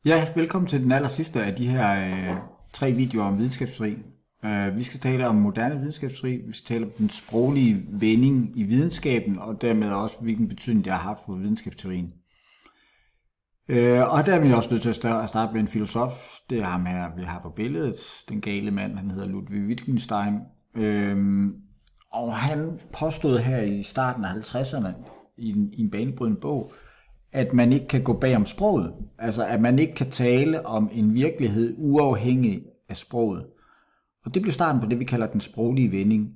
Ja, velkommen til den aller sidste af de her tre videoer om videnskabsteori. Vi skal tale om moderne videnskabsteori, vi skal tale om den sproglige vending i videnskaben, og dermed også, hvilken betydning det har haft for videnskabsteorien. Og der er vi også nødt til at starte med en filosof. Det er ham her, vi har på billedet, den gale mand, han hedder Ludwig Wittgenstein. Og han påstod her i starten af 50'erne i en banebrydende bog, at man ikke kan gå bag om sproget. Altså, at man ikke kan tale om en virkelighed uafhængig af sproget. Og det blev starten på det, vi kalder den sproglige vending.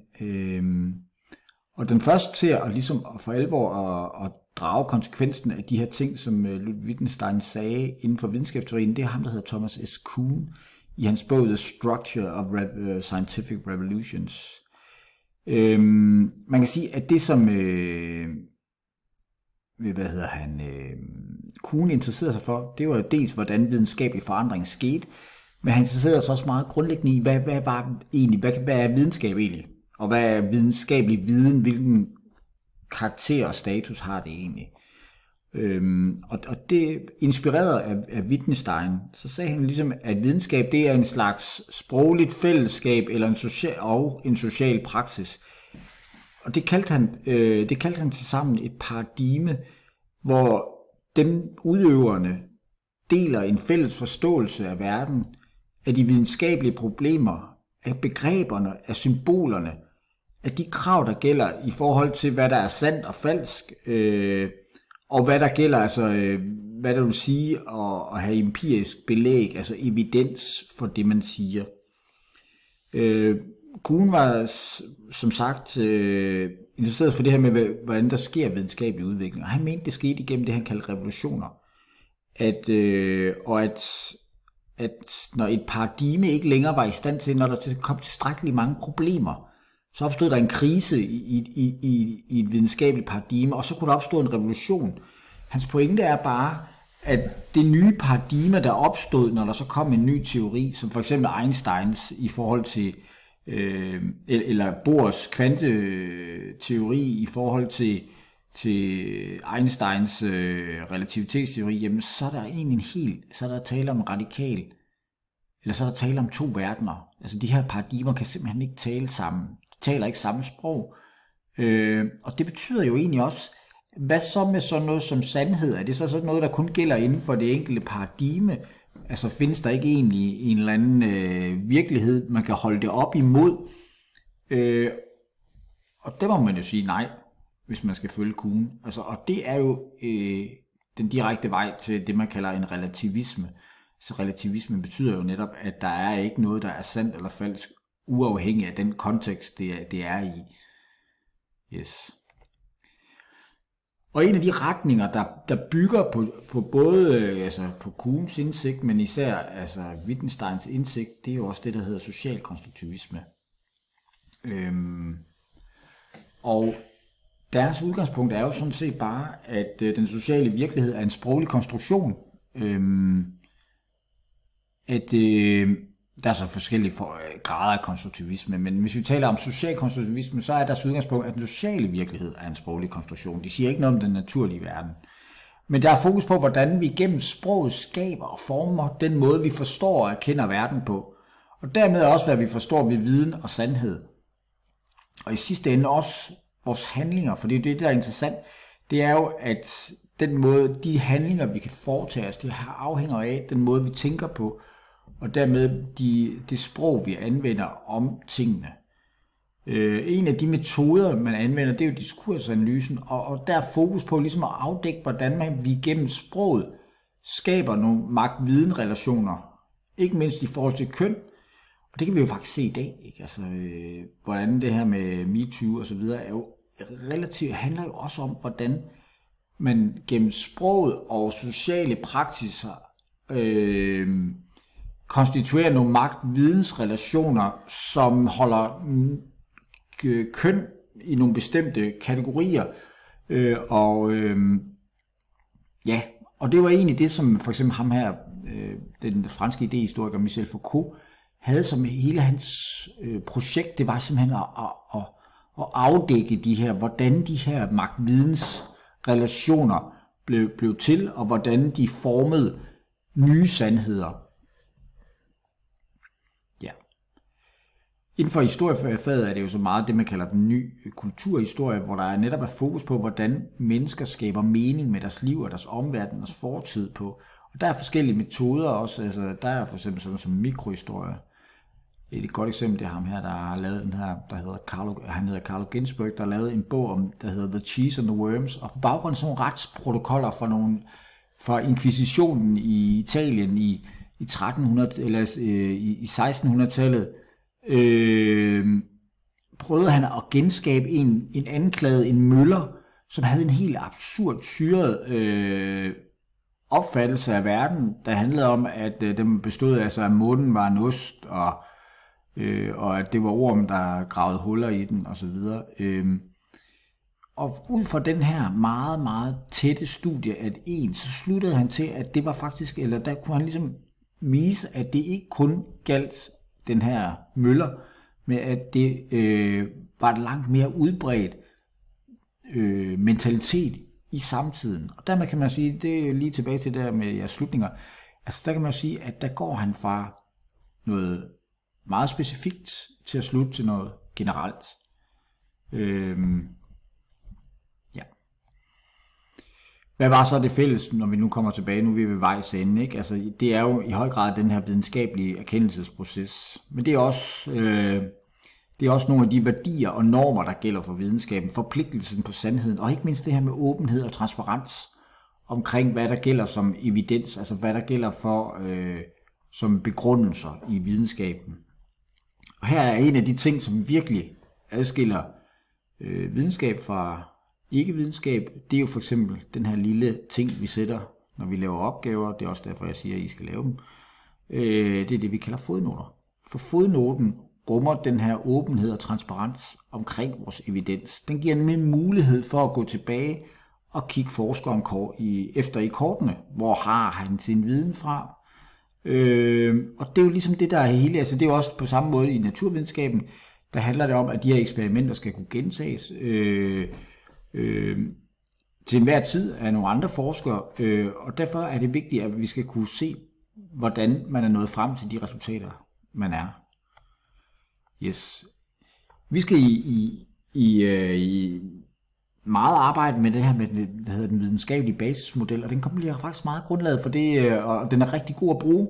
Og den første til at, ligesom, for alvor at drage konsekvensen af de her ting, som Ludwig Wittgenstein sagde inden for videnskabsteorien, det er ham, der hedder Thomas S. Kuhn, i hans bog The Structure of Scientific Revolutions. Man kan sige, at det som Kuhn interesserede sig for, det var dels, hvordan videnskabelig forandring skete, men han interesserede sig også meget grundlæggende i, hvad er videnskab egentlig? Og hvad er videnskabelig viden? Hvilken karakter og status har det egentlig? Og det inspireret af Wittgenstein, så sagde han ligesom, at videnskab det er en slags sprogligt fællesskab eller en social praksis. Og det kaldte han til sammen et paradigme, hvor dem udøverne deler en fælles forståelse af verden, af de videnskabelige problemer, af begreberne, af symbolerne, af de krav, der gælder i forhold til, hvad der er sandt og falsk, og hvad der gælder, altså hvad der vil sige at have empirisk belæg, altså evidens for det, man siger. Kuhn var som sagt interesseret for det her med, hvordan der sker videnskabelig udvikling, og han mente, det skete igennem det, han kaldte revolutioner. At når et paradigme ikke længere var i stand til, når der kom tilstrækkeligt mange problemer, så opstod der en krise i et videnskabeligt paradigme, og så kunne der opstå en revolution. Hans pointe er bare, at det nye paradigme, der opstod, når der så kom en ny teori, som for eksempel Einsteins i forhold til, eller Bohrs kvanteteori i forhold til Einsteins relativitetsteori, jamen så er der egentlig så er der tale om radikal, eller så er der tale om to verdener. Altså de her paradigmer kan simpelthen ikke tale sammen. De taler ikke samme sprog. Og det betyder jo egentlig også, hvad så med sådan noget som sandhed? Er det så sådan noget, der kun gælder inden for det enkelte paradigme? Altså findes der ikke egentlig en eller anden virkelighed, man kan holde det op imod? Og det må man jo sige nej, hvis man skal følge Kuhn. Altså, og det er jo den direkte vej til det, man kalder en relativisme. Så relativisme betyder jo netop, at der er ikke noget, der er sandt eller falsk, uafhængig af den kontekst, det er i. Yes. Og en af de retninger, der bygger på både på Kuhns indsigt, men især Wittgensteins indsigt, det er jo også det, der hedder socialkonstruktivisme. Og deres udgangspunkt er jo sådan set bare, at den sociale virkelighed er en sproglig konstruktion. Der er så forskellige grader af konstruktivisme, men hvis vi taler om social konstruktivisme, så er deres udgangspunkt, at den sociale virkelighed er en sproglig konstruktion. De siger ikke noget om den naturlige verden. Men der er fokus på, hvordan vi gennem sproget skaber og former den måde, vi forstår og erkender verden på. Og dermed også, hvad vi forstår ved viden og sandhed. Og i sidste ende også vores handlinger, for det er det, der er interessant. Det er jo, at den måde, de handlinger, vi kan foretage os, det afhænger af den måde, vi tænker på, og dermed det sprog, vi anvender om tingene. En af de metoder, man anvender, det er jo diskursanalysen, og der er fokus på ligesom at afdække, hvordan vi gennem sproget skaber nogle magt-viden-relationer, ikke mindst i forhold til køn, og det kan vi jo faktisk se i dag, ikke? Altså, hvordan det her med MeToo og så videre er jo handler jo også om, hvordan man gennem sproget og sociale praksiser konstituerer nogle magt-vidensrelationer, som holder køn i nogle bestemte kategorier. Og det var egentlig det, som for eksempel ham her, den franske idehistoriker Michel Foucault, havde som hele hans projekt. Det var simpelthen at afdække hvordan de her magt-vidensrelationer blev til, og hvordan de formede nye sandheder. Ja. Inden for historiefaget er det jo så meget det, man kalder den nye kulturhistorie, hvor der netop er fokus på, hvordan mennesker skaber mening med deres liv og deres omverden og deres fortid på. Og der er forskellige metoder også. Altså, der er for eksempel sådan som mikrohistorie. Et godt eksempel, det er ham her, der har lavet den her, der hedder Carlo Ginzburg, der har lavet en bog om, der hedder The Cheese and the Worms, og på baggrund af sådan nogle retsprotokoller fra inkvisitionen i Italien i 1300 eller i 1600-tallet, prøvede han at genskabe en anklaget, en møller, som havde en helt absurd syret opfattelse af verden, der handlede om, at den bestod af, at månen var en ost, og at det var ormen, der gravede huller i den, osv. Og ud fra den her meget, meget tætte studie af så sluttede han til, at det var faktisk, eller der kunne han ligesom vise, at det ikke kun galt den her møller, men at det var et langt mere udbredt mentalitet i samtiden. Og dermed kan man sige, det er lige tilbage til der med jeres slutninger, altså der kan man sige, at der går han fra noget meget specifikt til at slutte til noget generelt. Ja. Hvad var så det fælles, når vi nu kommer tilbage, nu er vi ved vejs ende, ikke? Altså, det er jo i høj grad den her videnskabelige erkendelsesproces, men det er også nogle af de værdier og normer, der gælder for videnskaben, forpligtelsen på sandheden, og ikke mindst det her med åbenhed og transparens omkring, hvad der gælder som evidens, altså hvad der gælder for som begrundelser i videnskaben. Og her er en af de ting, som virkelig adskiller videnskab fra ikke-videnskab, det er jo for eksempel den her lille ting, vi sætter, når vi laver opgaver. Det er også derfor, jeg siger, at I skal lave dem. Det er det, vi kalder fodnoter. For fodnoten rummer den her åbenhed og transparens omkring vores evidens. Den giver nemlig mulighed for at gå tilbage og kigge forskeren efter i kortene. Hvor har han sin viden fra? Og det er jo ligesom det, der er hele, altså det er jo også på samme måde i naturvidenskaben, der handler det om, at de her eksperimenter skal kunne gentages til enhver tid af nogle andre forskere, og derfor er det vigtigt, at vi skal kunne se, hvordan man er nået frem til de resultater, man er. Yes. Vi skal i meget arbejde med det her med, der hedder den videnskabelige basismodel, og den bliver faktisk meget grundlaget for det, og den er rigtig god at bruge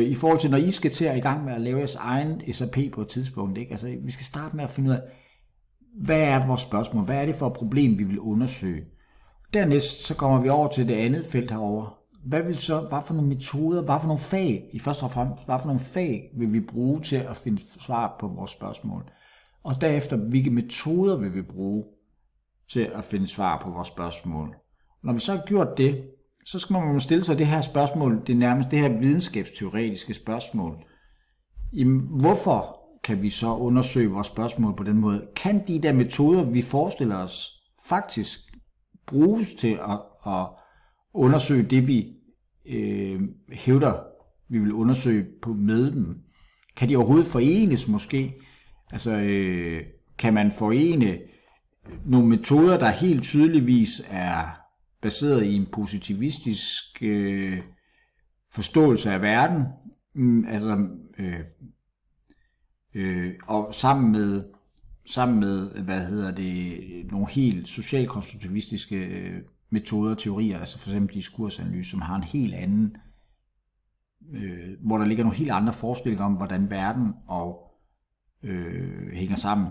i forhold til, når I skal til at i gang med at lave jeres egen SAP på et tidspunkt. Ikke? Altså, vi skal starte med at finde ud af, hvad er vores spørgsmål? Hvad er det for et problem, vi vil undersøge? Dernæst så kommer vi over til det andet felt herovre. Hvad for nogle metoder, hvad for nogle fag, i første og fremmest, hvad for nogle fag vil vi bruge til at finde svar på vores spørgsmål? Og derefter, hvilke metoder vil vi bruge til at finde svar på vores spørgsmål? Når vi så har gjort det, så skal man stille sig det her spørgsmål, det er nærmest det her videnskabsteoretiske spørgsmål. Hvorfor kan vi så undersøge vores spørgsmål på den måde? Kan de der metoder, vi forestiller os, faktisk bruges til at undersøge det, vi hævder, vi vil undersøge med dem? Kan de overhovedet forenes måske? Altså, kan man forene nogle metoder, der helt tydeligvis er baseret i en positivistisk forståelse af verden, og sammen med nogle helt socialkonstruktivistiske metoder og teorier, altså for eksempel diskursanalyse, som har en helt anden, hvor der ligger nogle helt andre forestillinger om, hvordan verden hænger sammen.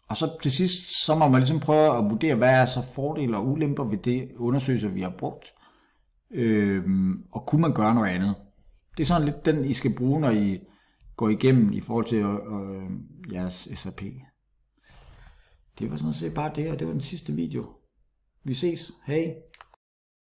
Og så til sidst, så må man ligesom prøve at vurdere, hvad er så fordele og ulemper ved det undersøgelser, vi har brugt. Og kunne man gøre noget andet? Det er sådan lidt den, I skal bruge, når I går igennem i forhold til jeres SAP. Det var sådan set bare det, og det var den sidste video. Vi ses. Hej.